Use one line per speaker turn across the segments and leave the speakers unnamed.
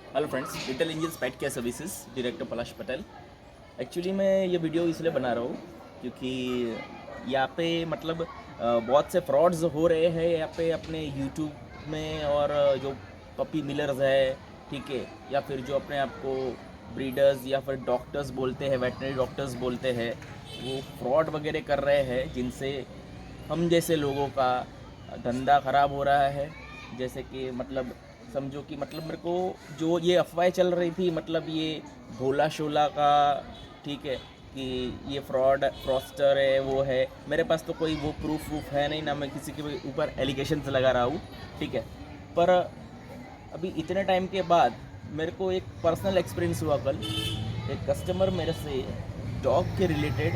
Hello friends, Little Angels Pet Care Services, director Palash Patel. Actually मैं ये video इसलिए बना रहा हूँ क्योंकि यहाँ पे बहुत से फ्रॉड्स हो रहे हैं यहाँ पे अपने यूट्यूब में। और जो पपी मिलर्स है, ठीक है, या फिर जो अपने आप को ब्रीडर्स या फिर डॉक्टर्स बोलते हैं, वेटनरी डॉक्टर्स बोलते हैं, वो फ्रॉड वगैरह कर रहे हैं जिनसे हम जैसे लोगों का धंधा ख़राब हो रहा है। जैसे कि समझो कि मेरे को जो ये अफवाहें चल रही थी, ये भोला शोला का, ठीक है, कि ये फ्रॉस्टर है, वो है। मेरे पास तो कोई वो प्रूफ वूफ है नहीं, ना मैं किसी के ऊपर एलिगेशंस लगा रहा हूँ, ठीक है। पर अभी इतने टाइम के बाद मेरे को एक पर्सनल एक्सपीरियंस हुआ। कल एक कस्टमर मेरे से डॉग के रिलेटेड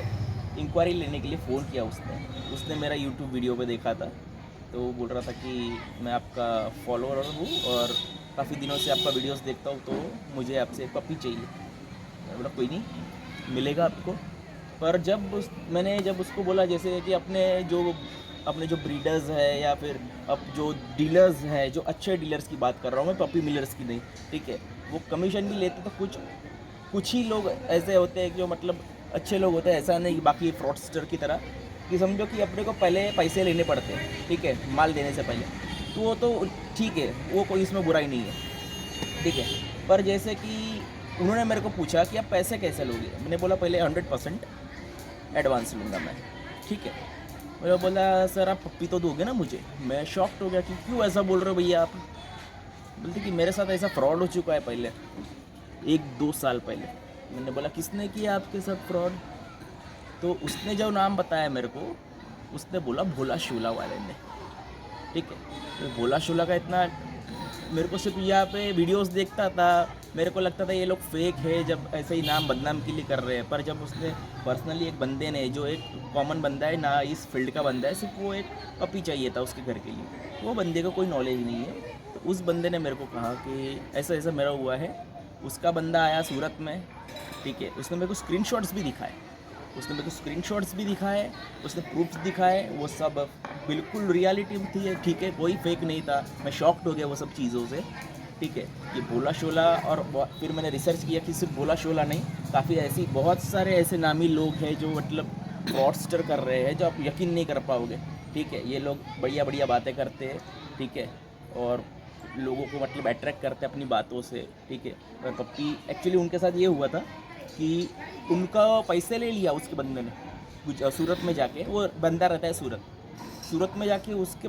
इंक्वायरी लेने के लिए फ़ोन किया। उसने मेरा यूट्यूब वीडियो पे देखा था, तो वो बोल रहा था कि मैं आपका फॉलोअर हूँ और काफ़ी दिनों से आपका वीडियोस देखता हूँ, तो मुझे आपसे पपी चाहिए। मैं बोला कोई नहीं, मिलेगा आपको। पर मैंने जब उसको बोला जैसे कि अपने जो ब्रीडर्स है या फिर अब जो डीलर्स हैं, जो अच्छे डीलर्स की बात कर रहा हूँ मैं, पपी मिलर्स की नहीं, ठीक है, वो कमीशन भी लेते। तो कुछ ही लोग ऐसे होते हैं जो अच्छे लोग होते हैं, ऐसा नहीं कि बाकी फ्रॉडस्टर की तरह कि समझो कि अपने को पहले पैसे लेने पड़ते हैं, ठीक है, माल देने से पहले। तो वो तो ठीक है, वो कोई इसमें बुराई नहीं है, ठीक है। पर जैसे कि उन्होंने मेरे को पूछा कि आप पैसे कैसे लोगे। मैंने बोला पहले 100% एडवांस लूँगा मैं, ठीक है। मैंने बोला सर आप पप्पी तो दोगे ना मुझे। मैं शॉक्ड हो गया कि क्यों ऐसा बोल रहे हो भैया आप। बोलते कि मेरे साथ ऐसा फ्रॉड हो चुका है पहले, 1-2 साल पहले। मैंने बोला किसने किया आपके साथ फ्रॉड। तो उसने जो नाम बताया मेरे को, उसने बोला भोला शोला वाले ने, ठीक है। तो भोला शोला का इतना मेरे को सिर्फ यहाँ पे वीडियोस देखता था, मेरे को लगता था ये लोग फेक है, जब ऐसे ही नाम बदनाम के लिए कर रहे हैं। पर जब उसने पर्सनली एक बंदे ने, जो एक कॉमन बंदा है ना, इस फील्ड का बंदा है, सिर्फ वो एक पपी चाहिए था उसके घर के लिए, वो बंदे को कोई नॉलेज नहीं है। तो उस बंदे ने मेरे को कहा कि ऐसा ऐसा मेरा हुआ है। उसका बंदा आया सूरत में, ठीक है, उसने मेरे को स्क्रीनशॉट्स भी दिखाए, उसने प्रूफ्स दिखाए, वो सब बिल्कुल रियलिटी थी, ठीक है, कोई फेक नहीं था। मैं शॉक्ड हो गया वो सब चीज़ों से, ठीक है। ये भोला शोला, और फिर मैंने रिसर्च किया कि सिर्फ भोला शोला नहीं, काफ़ी बहुत सारे ऐसे नामी लोग हैं जो फ्रॉडस्टर कर रहे हैं, जो आप यकीन नहीं कर पाओगे, ठीक है। ये लोग बढ़िया बढ़िया बातें करते हैं, ठीक है, और लोगों को अट्रैक्ट करते हैं अपनी बातों से, ठीक है। और पप्पी एक्चुअली उनके साथ ये हुआ था कि उनका पैसे ले लिया उसके बंदे ने, कुछ सूरत में जाके, वो बंदा रहता है सूरत में जाके उसके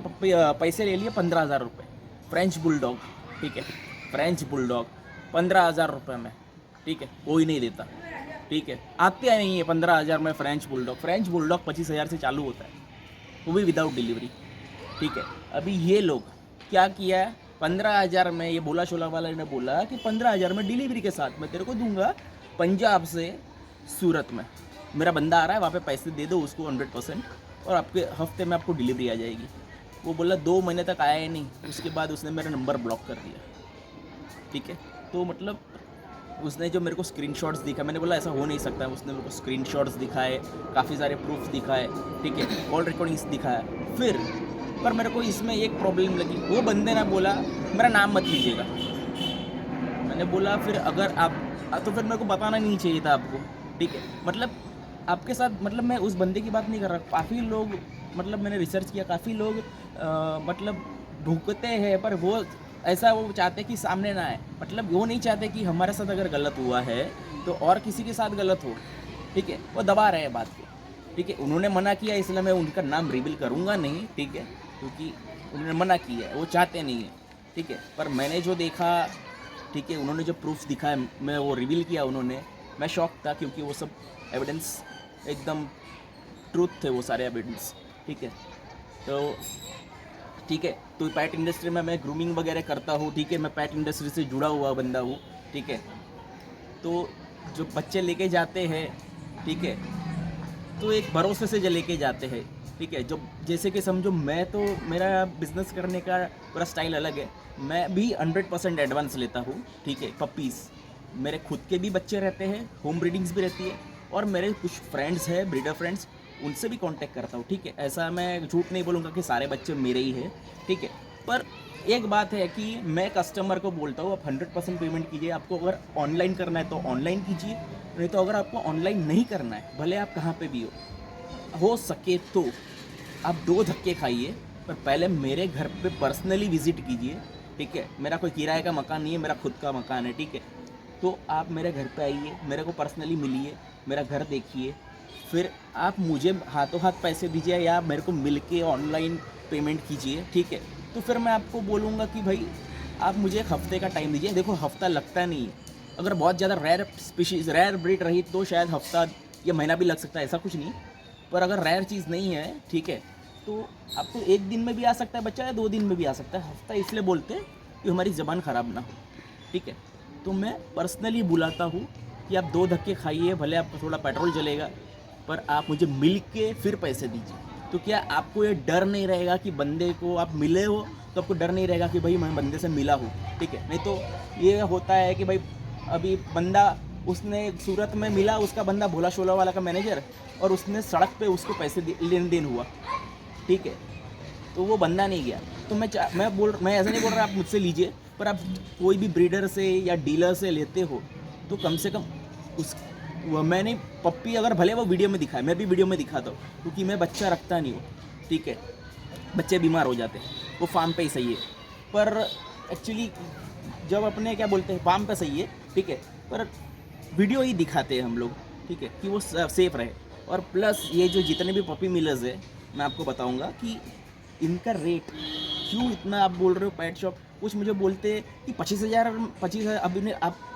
पैसे ले लिए 15,000 रुपये। फ्रेंच बुलडॉग, ठीक है, फ्रेंच बुलडॉग 15,000 रुपये में, ठीक है, कोई नहीं देता, ठीक है। आते नहीं है 15,000 में फ्रेंच बुलडॉग 25,000 से चालू होता है, वो भी विदाउट डिलीवरी, ठीक है। अभी ये लोग क्या किया है, 15,000 में, ये भोला शोला वाला ने बोला कि 15,000 में डिलीवरी के साथ मैं तेरे को दूंगा पंजाब से सूरत में। मेरा बंदा आ रहा है, वहाँ पे पैसे दे दो उसको 100%, और आपके हफ्ते में आपको डिलीवरी आ जाएगी। वो बोला 2 महीने तक आया ही नहीं, उसके बाद उसने मेरा नंबर ब्लॉक कर दिया, ठीक है। तो उसने जो मेरे को स्क्रीनशॉट्स दिखा, मैंने बोला ऐसा हो नहीं सकता। उसने मेरे को स्क्रीनशॉट्स दिखाए, काफ़ी सारे प्रूफ्स दिखाए, ठीक है, कॉल रिकॉर्डिंग्स दिखाया। फिर पर मेरे को इसमें एक प्रॉब्लम लगी, वो बंदे ने बोला मेरा नाम मत लीजिएगा। मैंने बोला फिर अगर आप, तो फिर मेरे को बताना नहीं चाहिए था आपको, ठीक है। आपके साथ मैं उस बंदे की बात नहीं कर रहा। काफ़ी लोग, मैंने रिसर्च किया, काफ़ी लोग भुगते हैं, पर वो ऐसा वो चाहते कि सामने ना आए। वो नहीं चाहते कि हमारे साथ अगर गलत हुआ है तो और किसी के साथ गलत हो, ठीक है। वो दबा रहे हैं बात को, ठीक है। उन्होंने मना किया, इसलिए मैं उनका नाम रिवील करूँगा नहीं, ठीक है, क्योंकि उन्होंने मना किया है, वो चाहते नहीं है, ठीक है। पर मैंने जो देखा, ठीक है, उन्होंने जो प्रूफ्स दिखाए, मैं वो रिवील किया उन्होंने। मैं शॉक था क्योंकि वो सब एविडेंस एकदम ट्रूथ थे, वो सारे एविडेंस, ठीक है। तो ठीक है, तो पैट इंडस्ट्री में मैं ग्रूमिंग वगैरह करता हूँ, ठीक है, मैं पैट इंडस्ट्री से जुड़ा हुआ बंदा हूँ, ठीक है। तो जो बच्चे लेके जाते हैं, ठीक है, तो एक भरोसे से जो लेके जाते हैं, ठीक है। जब जैसे कि समझो, मैं तो मेरा बिजनेस करने का पूरा स्टाइल अलग है। मैं भी 100% एडवांस लेता हूँ, ठीक है। पपीज़ मेरे खुद के भी बच्चे रहते हैं, होम ब्रीडिंग्स भी रहती है, और मेरे कुछ फ्रेंड्स हैं, ब्रीडर फ्रेंड्स, उनसे भी कांटेक्ट करता हूँ, ठीक है। ऐसा मैं झूठ नहीं बोलूँगा कि सारे बच्चे मेरे ही हैं, ठीक है। पर एक बात है कि मैं कस्टमर को बोलता हूँ आप 100% पेमेंट कीजिए, आपको अगर ऑनलाइन करना है तो ऑनलाइन कीजिए, नहीं तो अगर आपको ऑनलाइन नहीं करना है, भले आप कहाँ पे भी हो सके तो आप 2 धक्के खाइए, पर पहले मेरे घर पे पर्सनली विज़िट कीजिए, ठीक है। मेरा कोई किराए का मकान नहीं है, मेरा खुद का मकान है, ठीक है। तो आप मेरे घर पे आइए, मेरे को पर्सनली मिलिए, मेरा घर देखिए, फिर आप मुझे हाथों हाथ पैसे दीजिए या मेरे को मिल के ऑनलाइन पेमेंट कीजिए, ठीक है। तो फिर मैं आपको बोलूँगा कि भाई आप मुझे 1 हफ़्ते का टाइम दीजिए। देखो हफ़्ता लगता नहीं है, अगर बहुत ज़्यादा रेयर स्पीशीज़ रेयर ब्रीड रही तो शायद हफ़्ता या महीना भी लग सकता है, ऐसा कुछ नहीं। पर अगर रेयर चीज़ नहीं है, ठीक है, तो आपको 1 दिन में भी आ सकता है बच्चा या 2 दिन में भी आ सकता है। हफ़्ता इसलिए बोलते हैं कि हमारी ज़बान ख़राब ना हो, ठीक है। तो मैं पर्सनली बुलाता हूँ कि आप 2 धक्के खाइए, भले आपका थोड़ा पेट्रोल जलेगा, पर आप मुझे मिल के फिर पैसे दीजिए। तो क्या आपको ये डर नहीं रहेगा कि बंदे को आप मिले हो, तो आपको डर नहीं रहेगा कि भाई मैं बंदे से मिला हूँ, ठीक है। नहीं तो ये होता है कि भाई अभी बंदा उसने सूरत में मिला, उसका बंदा भोला शोला वाला का मैनेजर, और उसने सड़क पे उसको पैसे लेन देन हुआ, ठीक है। तो वो बंदा नहीं गया। तो मैं ऐसा नहीं बोल रहा आप मुझसे लीजिए, पर आप कोई भी ब्रीडर से या डीलर से लेते हो तो कम से कम उस मैंने पप्पी अगर भले वो वीडियो में दिखाए, मैं भी वीडियो में दिखाता हूँ, क्योंकि मैं बच्चा रखता नहीं हूँ, ठीक है। बच्चे बीमार हो जाते हैं, वो फार्म पे ही सही है, पर एक्चुअली जब अपने क्या बोलते हैं फार्म पे सही है, ठीक है, पर वीडियो ही दिखाते हैं हम लोग, ठीक है, कि वो सेफ़ रहे। और प्लस ये जो जितने भी पपी मिलर्स है, मैं आपको बताऊंगा कि इनका रेट क्यों इतना आप बोल रहे हो। पेट शॉप कुछ मुझे बोलते हैं कि 25,000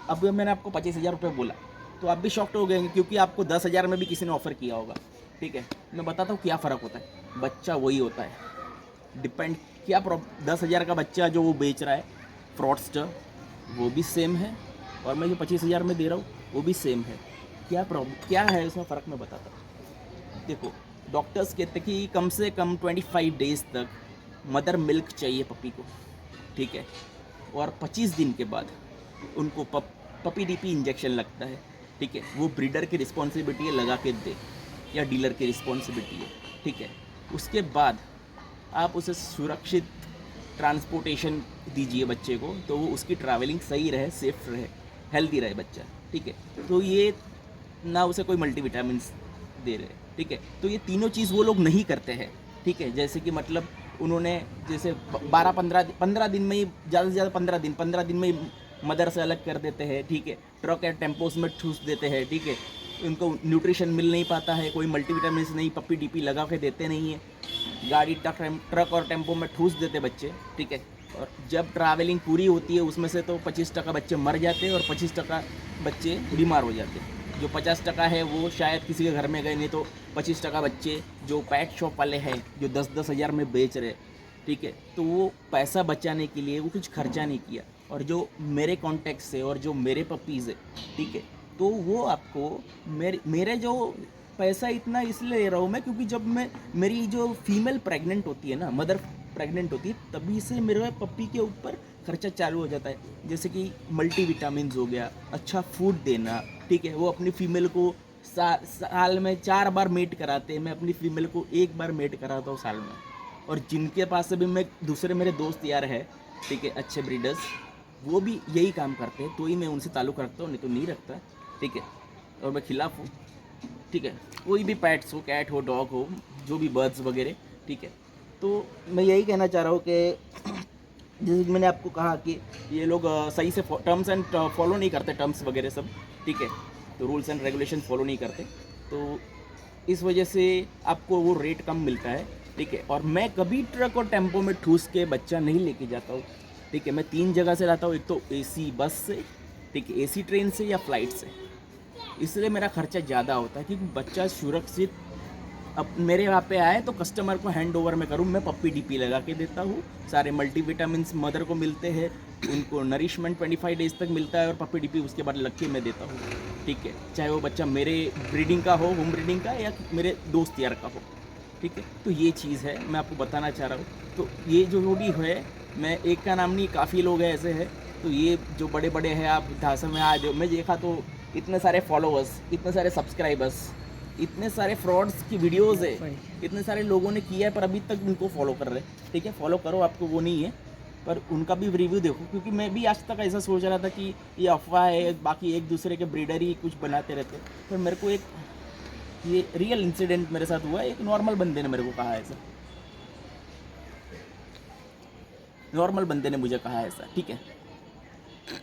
अभी मैंने आपको 25,000 रुपये बोला, तो आप भी शॉक्ड हो गए क्योंकि आपको 10,000 में भी किसी ने ऑफ़र किया होगा, ठीक है। मैं बताता हूँ क्या फ़र्क होता है, बच्चा वही होता है, डिपेंड क्या 10,000 का बच्चा जो वो बेच रहा है फ्रॉडस्टर, वो भी सेम है, और मैं जो 25,000 में दे रहा हूँ वो भी सेम है। क्या है उसमें फ़र्क, मैं बताता हूँ। देखो डॉक्टर्स कहते हैं कि कम से कम 25 डेज़ तक मदर मिल्क चाहिए पपी को, ठीक है, और 25 दिन के बाद उनको पपी डीपी इंजेक्शन लगता है, ठीक है। वो ब्रीडर की रिस्पॉन्सिबिलिटी है लगा के दे, या डीलर की रिस्पॉन्सिबिलिटी है, ठीक है। उसके बाद आप उसे सुरक्षित ट्रांसपोर्टेशन दीजिए बच्चे को, तो वो उसकी ट्रैवलिंग सही रहे, सेफ रहे, हेल्दी रहे बच्चा, ठीक है। तो ये ना उसे कोई मल्टीविटामिन्स दे रहे, ठीक है। तो ये तीनों चीज़ वो लोग नहीं करते हैं, ठीक है। जैसे कि मतलब उन्होंने जैसे 15 दिन में ही, ज़्यादा से ज़्यादा 15 दिन में ही मदर से अलग कर देते हैं, ठीक है। ट्रक या टेम्पोस में ठूस देते हैं, ठीक है। उनको न्यूट्रिशन मिल नहीं पाता है, कोई मल्टीविटामिन्स नहीं, पप्पी डीपी लगा के देते नहीं है, गाड़ी ट्रक और टेम्पो में ठूस देते बच्चे, ठीक है। और जब ट्रैवलिंग पूरी होती है उसमें से तो 25% बच्चे मर जाते हैं और 25% बच्चे बीमार हो जाते हैं। जो 50% है वो शायद किसी के घर में गए, नहीं तो 25% बच्चे जो पेट शॉप वाले हैं जो 10-10 हज़ार में बेच रहे, ठीक है। तो वो पैसा बचाने के लिए वो कुछ खर्चा नहीं किया, और जो मेरे कॉन्टैक्ट से और जो मेरे पपीज़ है, ठीक है, तो वो आपको मेरे जो पैसा इतना इसलिए ले रहा हूँ मैं, क्योंकि जब मेरी जो फीमेल प्रेग्नेंट होती है ना, मदर प्रेग्नेंट होती है, तभी से मेरे पप्पी के ऊपर खर्चा चालू हो जाता है। जैसे कि मल्टीविटामिन्स हो गया, अच्छा फूड देना, ठीक है। वो अपनी फीमेल को साल में 4 बार मेट कराते हैं, मैं अपनी फीमेल को 1 बार मेट कराता हूँ साल में। और जिनके पास अभी मैं दूसरे मेरे दोस्त यार है, ठीक है, अच्छे ब्रीडर्स, वो भी यही काम करते हैं, तो ही मैं उनसे ताल्लुक़ रखता हूँ, नहीं तो नहीं रखता, ठीक है। और मैं खिलाफ हूँ, ठीक है, कोई भी पेट्स हो, कैट हो, डॉग हो, जो भी बर्ड्स वगैरह, ठीक है। तो मैं यही कहना चाह रहा हूँ कि जैसे मैंने आपको कहा कि ये लोग सही से टर्म्स एंड फॉलो नहीं करते, टर्म्स वगैरह सब, ठीक है। तो रूल्स एंड रेगुलेशन फॉलो नहीं करते, तो इस वजह से आपको वो रेट कम मिलता है, ठीक है। और मैं कभी ट्रक और टेम्पो में ठूस के बच्चा नहीं लेके जाता हूँ, ठीक है। मैं 3 जगह से लाता हूँ, एक तो AC बस से, ठीक है, AC ट्रेन से या फ्लाइट से। इसलिए मेरा खर्चा ज़्यादा होता है, क्योंकि बच्चा सुरक्षित अब मेरे यहाँ पे आए तो कस्टमर को हैंड ओवर में करूँ, मैं पप्पी डीपी लगा के देता हूँ, सारे मल्टीविटामिन्स मदर को मिलते हैं, उनको नरिशमेंट 25 डेज़ तक मिलता है, और पप्पी डीपी उसके बाद लग के मैं देता हूँ, ठीक है। चाहे वो बच्चा मेरे ब्रीडिंग का हो, होम ब्रीडिंग का, या मेरे दोस्त यार का हो, ठीक है। तो ये चीज़ है मैं आपको बताना चाह रहा हूँ। तो ये जो भी है, मैं एक का नाम नहीं, काफ़ी लोग हैं ऐसे हैं, तो ये जो बड़े बड़े हैं, आप ढांसा में आ जाओ, मैं देखा तो इतने सारे फॉलोअर्स, इतने सारे सब्सक्राइबर्स, इतने सारे फ्रॉड्स की वीडियोस है, इतने सारे लोगों ने किया है, पर अभी तक उनको फॉलो कर रहे हैं, ठीक है। फॉलो करो, आपको वो नहीं है, पर उनका भी रिव्यू देखो, क्योंकि मैं भी आज तक ऐसा सोच रहा था कि ये अफवाह है, बाकी एक दूसरे के ब्रीडर ही कुछ बनाते रहते। पर मेरे को एक ये रियल इंसिडेंट मेरे साथ हुआ, एक नॉर्मल बंदे ने मेरे को कहा ऐसा, नॉर्मल बंदे ने मुझे कहा ऐसा, ठीक है।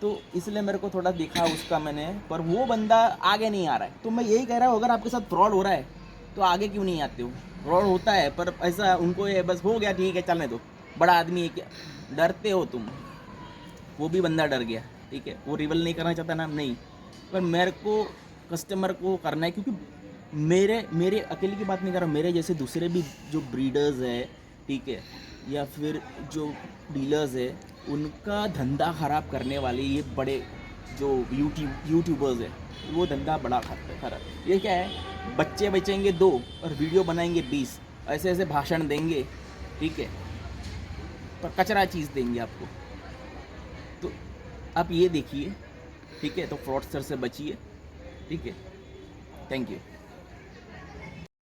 तो इसलिए मेरे को थोड़ा देखा उसका मैंने, पर वो बंदा आगे नहीं आ रहा है। तो मैं यही कह रहा हूँ, अगर आपके साथ फ्रॉड हो रहा है तो आगे क्यों नहीं आते हो? फ्रॉड होता है पर ऐसा उनको ये बस हो गया, ठीक है चलने दो, बड़ा आदमी है क्या, डरते हो तुम। वो भी बंदा डर गया, ठीक है, वो रिवल नहीं करना चाहता ना, नहीं, पर मेरे को कस्टमर को करना है, क्योंकि मेरे अकेले की बात नहीं कर रहा, मेरे जैसे दूसरे भी जो ब्रीडर्स है, ठीक है, या फिर जो डीलर्स है, उनका धंधा ख़राब करने वाले ये बड़े जो यूट्यूबर्स है, वो धंधा बड़ा खराब। ये क्या है, बच्चे बचेंगे 2 और वीडियो बनाएंगे 20, ऐसे ऐसे भाषण देंगे, ठीक है, पर कचरा चीज़ देंगे आपको। तो आप ये देखिए, ठीक है, तो फ्रॉडस्टर से बचिए, ठीक है। Thank you.